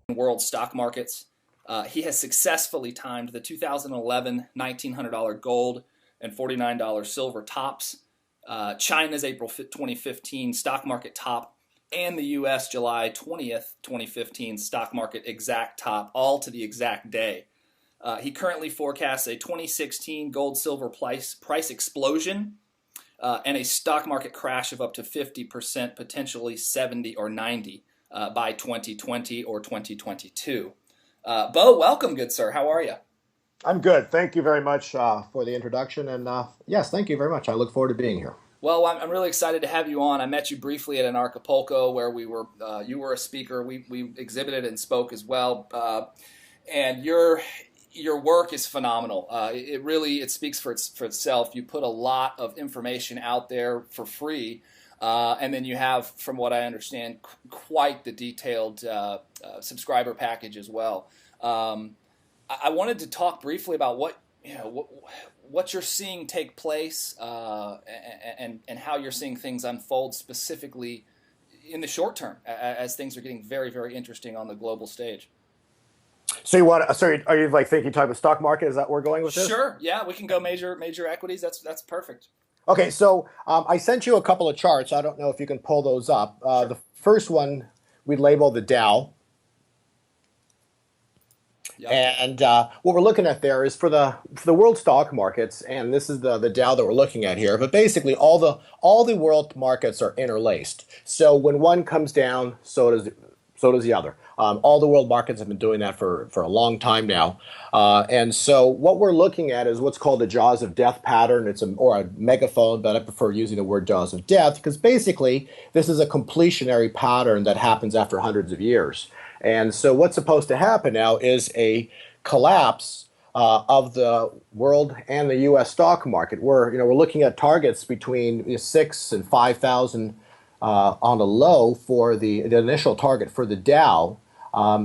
world stock markets. He has successfully timed the 2011 $1,900 gold and $49 silver tops, China's April 2015 stock market top, and the U.S. July 20th, 2015 stock market exact top, all to the exact day. He currently forecasts a 2016 gold silver price explosion and a stock market crash of up to 50%, potentially 70 or 90 by 2020 or 2022. Bo, welcome, good sir. How are you? I'm good. Thank you very much for the introduction. And yes, thank you very much. I look forward to being here. Well, I'm really excited to have you on. I met you briefly at an Acapulco where you were a speaker. We exhibited and spoke as well. And your work is phenomenal. It speaks for itself. You put a lot of information out there for free, and then you have, from what I understand, quite the detailed subscriber package as well. I wanted to talk briefly about what you're seeing take place, and how you're seeing things unfold specifically in the short term, as things are getting very, very interesting on the global stage. So sorry, are you like thinking type of stock market? Is that where we're going with this? Sure. Yeah, we can go major equities. That's perfect. Okay, so I sent you a couple of charts. I don't know if you can pull those up. Sure. The first one we label the Dow. Yep. And what we're looking at there is for the world stock markets, and this is the Dow that we're looking at here. But basically, all the world markets are interlaced. So when one comes down, so does the other. All the world markets have been doing that for a long time now. And so what we're looking at is what's called the jaws of death pattern. Or a megaphone, but I prefer using the word jaws of death because basically this is a completionary pattern that happens after hundreds of years. And so what's supposed to happen now is a collapse of the world and the U.S. stock market. We're looking at targets between 6,000 and 5,000 on the low for the initial target for the Dow.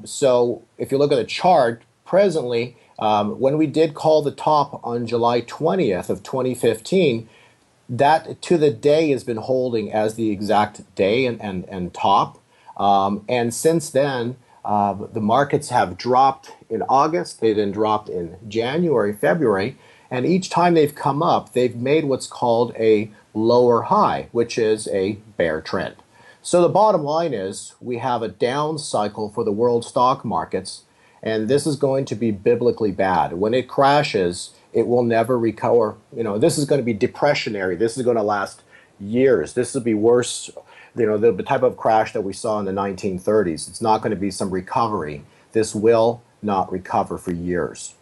So if you look at the chart presently, when we did call the top on July 20th of 2015, that to the day has been holding as the exact day and top. And since then, the markets have dropped in August, they then dropped in January, February, and each time they've come up, they've made what's called a lower high, which is a bear trend. So the bottom line is we have a down cycle for the world stock markets, and this is going to be biblically bad. When it crashes, it will never recover. This is going to be depressionary. This is going to last years. This will be worse. The type of crash that we saw in the 1930s. It's not going to be some recovery. This will not recover for years.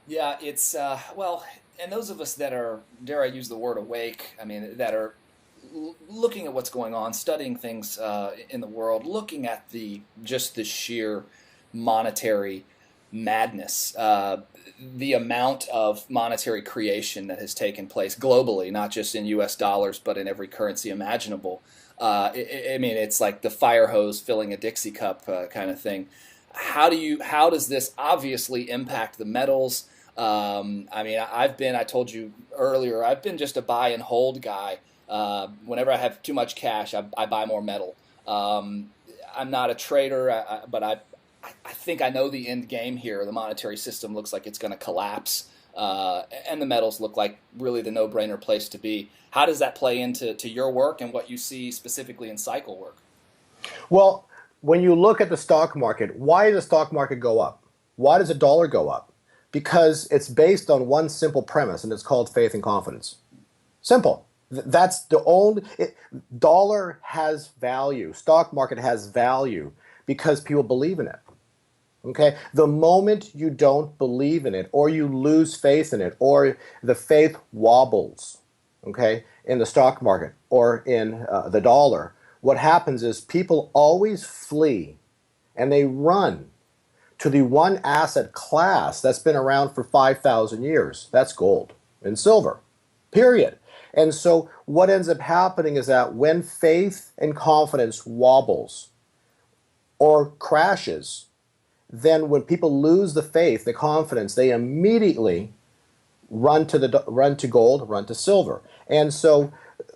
Yeah, it's well, and those of us that are, dare I use the word awake, that are looking at what's going on, studying things in the world, looking at just the sheer monetary madness, the amount of monetary creation that has taken place globally, not just in U.S. dollars, but in every currency imaginable. It's like the fire hose filling a Dixie cup kind of thing. How does this obviously impact the metals? I told you earlier, I've been just a buy and hold guy. Whenever I have too much cash, I buy more metal. I'm not a trader, but I think I know the end game here. The monetary system looks like it's going to collapse, and the metals look like really the no-brainer place to be. How does that play into your work and what you see specifically in cycle work? Well, when you look at the stock market, why does the stock market go up? Why does the dollar go up? Because it's based on one simple premise, and it's called faith and confidence. Simple. That's the only... Dollar has value. Stock market has value because people believe in it. Okay? The moment you don't believe in it, or you lose faith in it, or the faith wobbles, okay, in the stock market or in the dollar, what happens is people always flee and they run to the one asset class that's been around for 5,000 years. That's gold and silver, period. And so what ends up happening is that when faith and confidence wobbles or crashes, then when people lose the faith, the confidence, they immediately run to gold, run to silver. And so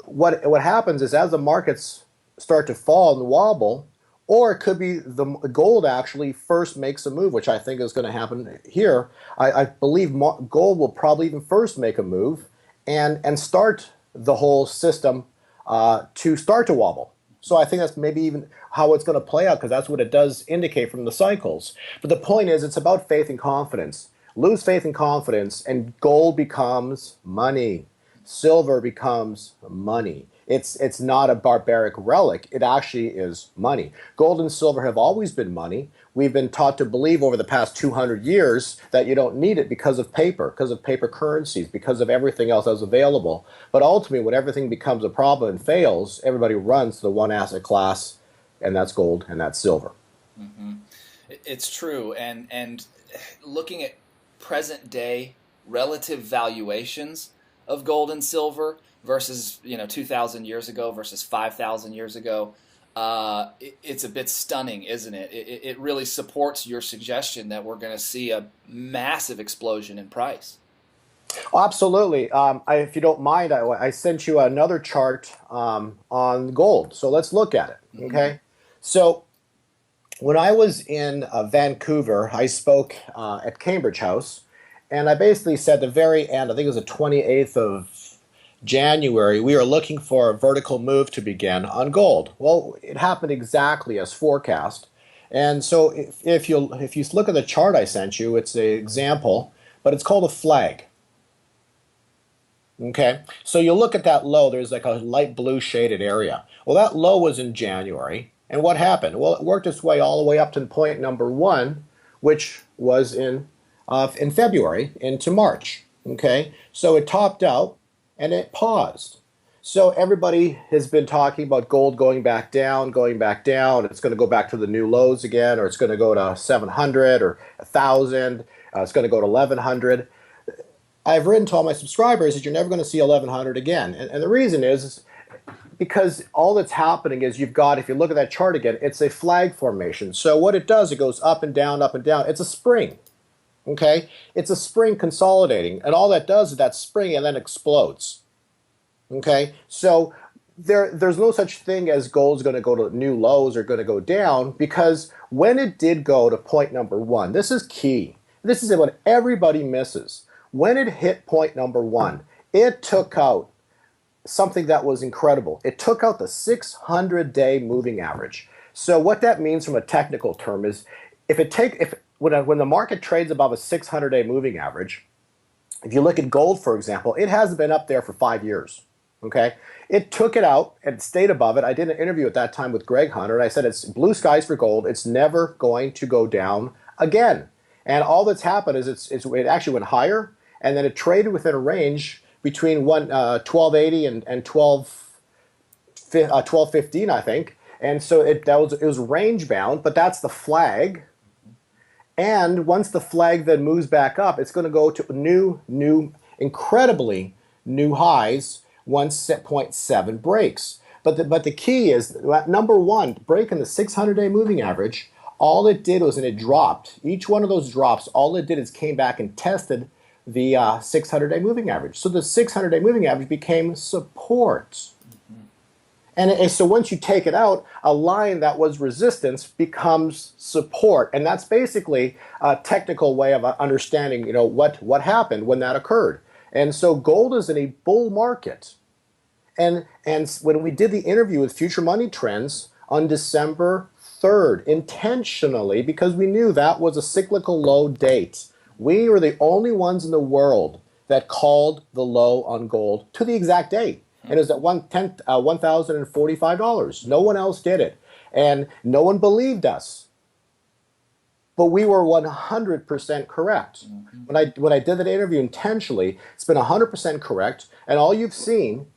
what happens is as the markets start to fall and wobble, Or it could be the gold actually first makes a move, which I think is going to happen here. I believe gold will probably even first make a move and start the whole system to start to wobble. So I think that's maybe even how it's going to play out, because that's what it does indicate from the cycles. But the point is, it's about faith and confidence. Lose faith and confidence, and gold becomes money. Silver becomes money. It's not a barbaric relic. It actually is money. Gold and silver have always been money. We've been taught to believe over the past 200 years that you don't need it because of paper currencies, because of everything else that's available. But ultimately, when everything becomes a problem and fails, everybody runs to the one asset class, and that's gold and that's silver. Hmm. It's true, and looking at present day relative valuations of gold and silver versus 2,000 years ago versus 5,000 years ago, it's a bit stunning, isn't it? It really supports your suggestion that we're going to see a massive explosion in price. Oh, absolutely. If you don't mind, I sent you another chart on gold. So let's look at it. Okay. So when I was in Vancouver, I spoke at Cambridge House, and I basically said at the very end, I think it was the 28th of January, we are looking for a vertical move to begin on gold. Well, it happened exactly as forecast. And so if you look at the chart I sent you, it's an example, but it's called a flag. Okay, so you look at that low, there's like a light blue shaded area. Well, that low was in January. And what happened? Well, it worked its way all the way up to point number one, which was in February into March. Okay, so it topped out and it paused. So everybody has been talking about gold going back down, going back down. It's going to go back to the new lows again, or it's going to go to 700 or 1,000. It's going to go to 1,100. I've written to all my subscribers that you're never going to see 1,100 again. And the reason is because all that's happening is you've got, if you look at that chart again, it's a flag formation. So what it does, it goes up and down, up and down. It's a spring. Okay? It's a spring consolidating. And all that does is that spring and then explodes. Okay? So there's no such thing as gold's going to go to new lows or going to go down, because when it did go to point number one, this is key. This is what everybody misses. When it hit point number one, it took out something that was incredible. It took out the 600-day moving average. So what that means from a technical term is when the market trades above a 600-day moving average, if you look at gold, for example, it hasn't been up there for 5 years. Okay, it took it out and stayed above it. I did an interview at that time with Greg Hunter, and I said it's blue skies for gold. It's never going to go down again. And all that's happened is it actually went higher, and then it traded within a range between 1280 and 1215, I think. And so it was range bound, but that's the flag. And once the flag then moves back up, it's going to go to incredibly new highs once point 7 breaks. But the key is, number one, breaking the 600-day moving average, all it did was, and it dropped. Each one of those drops, all it did is came back and tested the 600-day moving average. So the 600-day moving average became support. And so once you take it out, a line that was resistance becomes support. And that's basically a technical way of understanding, what happened when that occurred. And so gold is in a bull market. And when we did the interview with Future Money Trends on December 3rd, intentionally, because we knew that was a cyclical low date, we were the only ones in the world that called the low on gold to the exact date. And it was at $1,045. No one else did it. And no one believed us. But we were 100% correct. When I did that interview intentionally, it's been 100% correct. And all you've seen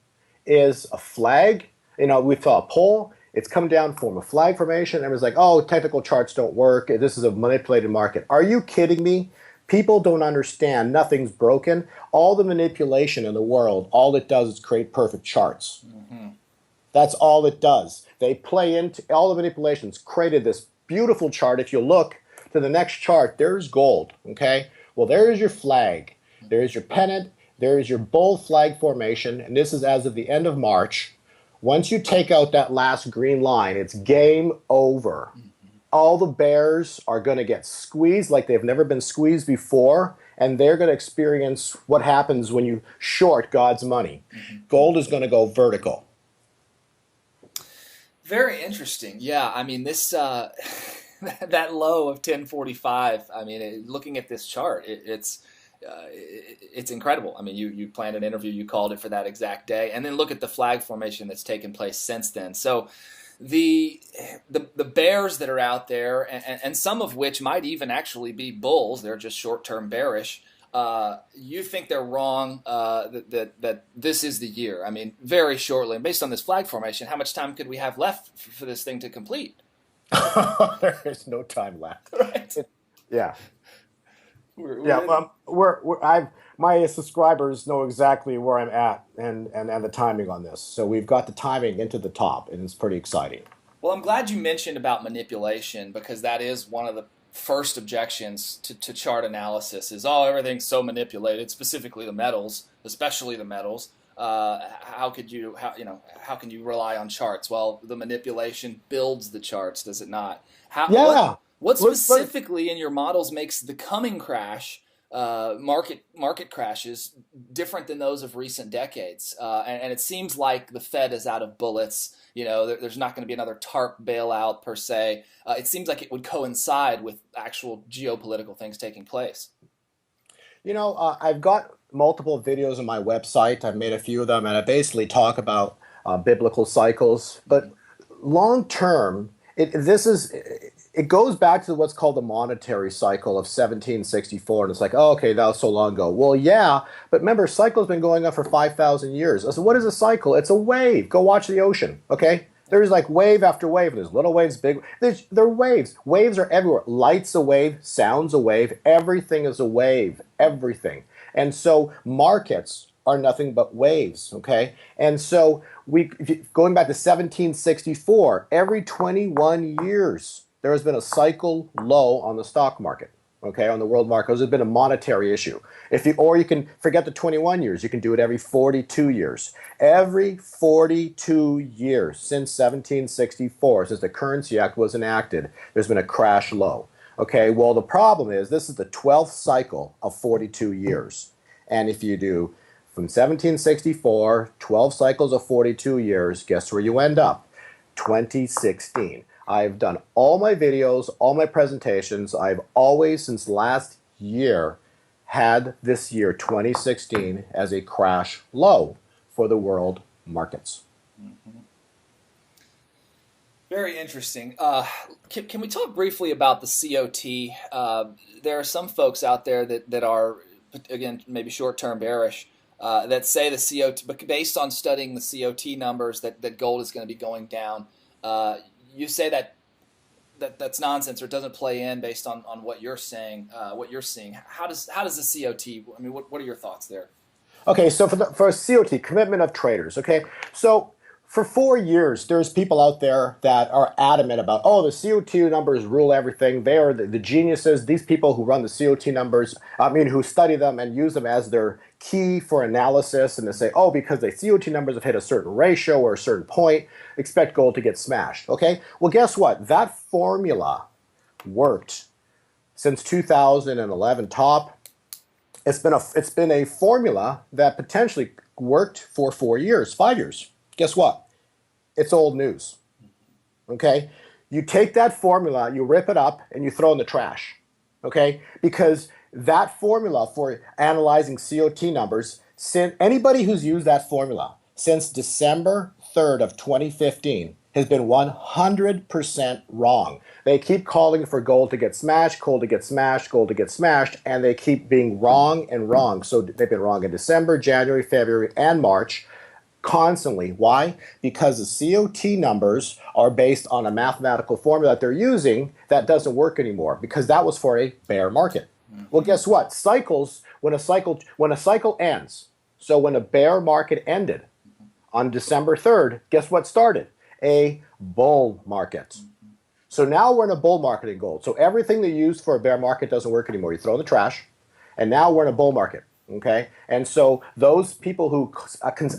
is a flag. We saw a pole. It's come down, form a flag formation. And it was like, oh, technical charts don't work. This is a manipulated market. Are you kidding me? People don't understand. Nothing's broken. All the manipulation in the world, all it does is create perfect charts. That's all it does. They play into all the manipulations, created this beautiful chart. If you look to the next chart, there's gold. Okay? Well, there's your flag. There's your pennant. There is your bull flag formation. And this is as of the end of March, Once you take out that last green line, it's game over. All the bears are going to get squeezed like they've never been squeezed before, and they're going to experience what happens when you short God's money. Gold is going to go vertical. Very interesting. Yeah, I mean this that low of 1045. I mean, looking at this chart, it's incredible. I mean, you planned an interview, you called it for that exact day, and then look at the flag formation that's taken place since then. So the bears that are out there, and some of which might even actually be bulls, they're just short-term bearish. You think they're wrong, that this is the year. I mean, very shortly, and based on this flag formation, how much time could we have left for this thing to complete? There's no time left. Right? Yeah. We're My subscribers know exactly where I'm at and the timing on this. So we've got the timing into the top, and it's pretty exciting. Well, I'm glad you mentioned about manipulation, because that is one of the first objections to chart analysis is, oh, everything's so manipulated, specifically the metals, especially the metals. How can you rely on charts? Well, the manipulation builds the charts, does it not? What specifically in your models makes the coming crash, market crashes, different than those of recent decades? And it seems like the Fed is out of bullets. There's not going to be another TARP bailout per se. It seems like it would coincide with actual geopolitical things taking place. I've got multiple videos on my website. I've made a few of them, and I basically talk about biblical cycles. But long term, it goes back to what's called the monetary cycle of 1764, and it's like, oh, okay, that was so long ago. Well, yeah, but remember, cycle's been going on for 5,000 years. So what is a cycle? It's a wave. Go watch the ocean, okay? There's like wave after wave. There's little waves, big. They're waves. Waves are everywhere. Light's a wave. Sound's a wave. Everything is a wave. Everything. And so markets are nothing but waves, okay? And so going back to 1764, every 21 years, there has been a cycle low on the stock market, okay, on the world market. There's been a monetary issue. Or you can forget the 21 years. You can do it every 42 years. Every 42 years since 1764, since the Currency Act was enacted, there's been a crash low. Okay, well, the problem is this is the 12th cycle of 42 years. And if you do from 1764, 12 cycles of 42 years, guess where you end up? 2016. I've done all my videos, all my presentations. I've always, since last year, had this year, 2016, as a crash low for the world markets. Mm-hmm. Very interesting. Can we talk briefly about the COT? There are some folks out there that are, again, maybe short-term bearish, that say the COT, but based on studying the COT numbers, that gold is going to be going down. You say that's nonsense, or it doesn't play in based on what you're saying, what you're seeing. How does the COT? I mean, what are your thoughts there? Okay, so for COT, commitment of traders. Okay, so for 4 years, there's people out there that are adamant about, oh, the COT numbers rule everything. They are the geniuses. These people who run the COT numbers, who study them and use them as their key for analysis, and they say, oh, because the COT numbers have hit a certain ratio or a certain point, expect gold to get smashed. Okay, well, guess what? That formula worked since 2011 top. It's been a formula that potentially worked for 4 years, 5 years. Guess what? It's old news. Okay? You take that formula, you rip it up, and you throw it in the trash. Okay? Because that formula for analyzing COT numbers, anybody who's used that formula since December 3rd of 2015 has been 100% wrong. They keep calling for gold to get smashed, gold to get smashed, gold to get smashed, and they keep being wrong and wrong. So they've been wrong in December, January, February, and March. Constantly. Why? Because the COT numbers are based on a mathematical formula that they're using that doesn't work anymore, because that was for a bear market. Mm-hmm. Well, guess what? Cycles, when a cycle ends, so when a bear market ended on December 3rd, guess what started? A bull market. Mm-hmm. So now we're in a bull market in gold. So everything they used for a bear market doesn't work anymore. You throw in the trash, and now we're in a bull market. Okay, and so those people who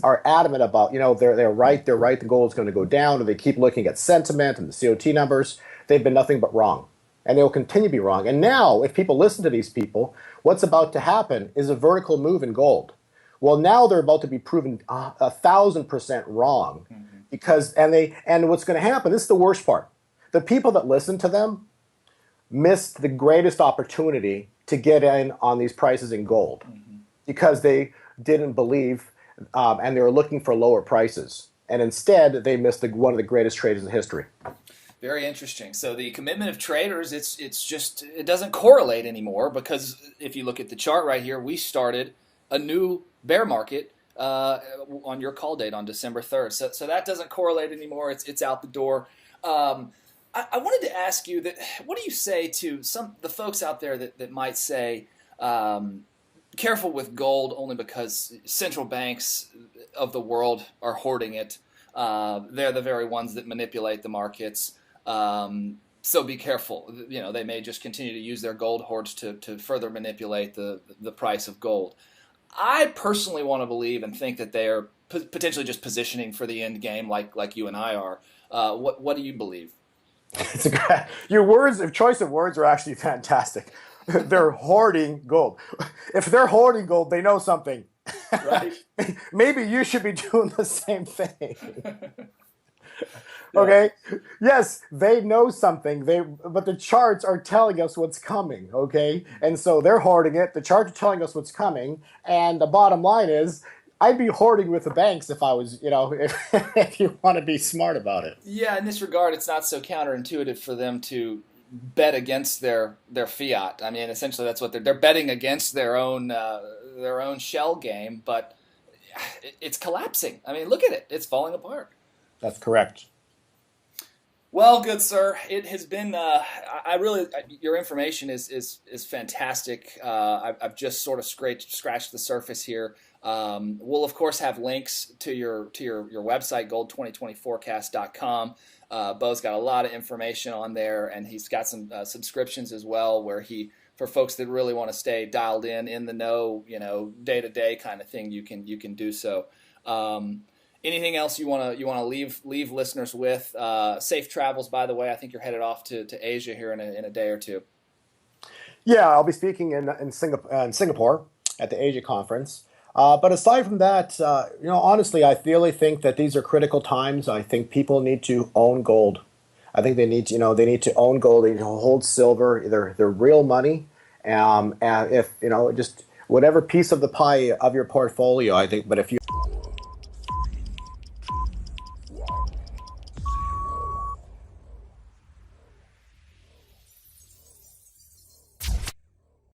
are adamant about, they're right, the gold is going to go down, or they keep looking at sentiment and the COT numbers, they've been nothing but wrong, and they will continue to be wrong. And now, if people listen to these people, what's about to happen is a vertical move in gold. Well, now they're about to be proven 1,000% wrong, because and what's going to happen? This is the worst part. The people that listen to them missed the greatest opportunity to get in on these prices in gold, because they didn't believe, and they were looking for lower prices. And instead, they missed one of the greatest trades in history. Very interesting. So the commitment of traders, it doesn't correlate anymore, because if you look at the chart right here, we started a new bear market on your call date on December 3rd. So that doesn't correlate anymore. It's out the door. I wanted to ask you that, what do you say to the folks out there that might say, careful with gold only because central banks of the world are hoarding it. They're the very ones that manipulate the markets. So be careful. They may just continue to use their gold hoards to further manipulate the price of gold. I personally want to believe and think that they are potentially just positioning for the end game, like you and I are. What do you believe? Your choice of words are actually fantastic. They're hoarding gold. If they're hoarding gold, they know something. Right. Maybe you should be doing the same thing. Okay. Yes, they know something. But the charts are telling us what's coming. Okay, and so they're hoarding it. The charts are telling us what's coming, and the bottom line is, I'd be hoarding with the banks if I was, if you want to be smart about it. Yeah, in this regard, it's not so counterintuitive for them to bet against their fiat. I mean, essentially, that's what they're betting against their own shell game. But it's collapsing. I mean, look at it; it's falling apart. That's correct. Well, good sir, it has been. Your information is fantastic. I've just sort of scratched the surface here. We'll of course have links to your website, gold2020forecast.com. Bo's got a lot of information on there, and he's got some subscriptions as well, where for folks that really want to stay dialed in the know, day to day kind of thing, you can do so. Anything else you want to leave listeners with? Safe travels, by the way. I think you're headed off to Asia here in a day or two. Yeah, I'll be speaking in Singapore at the Asia conference. But aside from that, honestly, I really think that these are critical times. I think people need to own gold. I think they need to own gold. They need to hold silver, their real money. And if just whatever piece of the pie of your portfolio, I think. But if you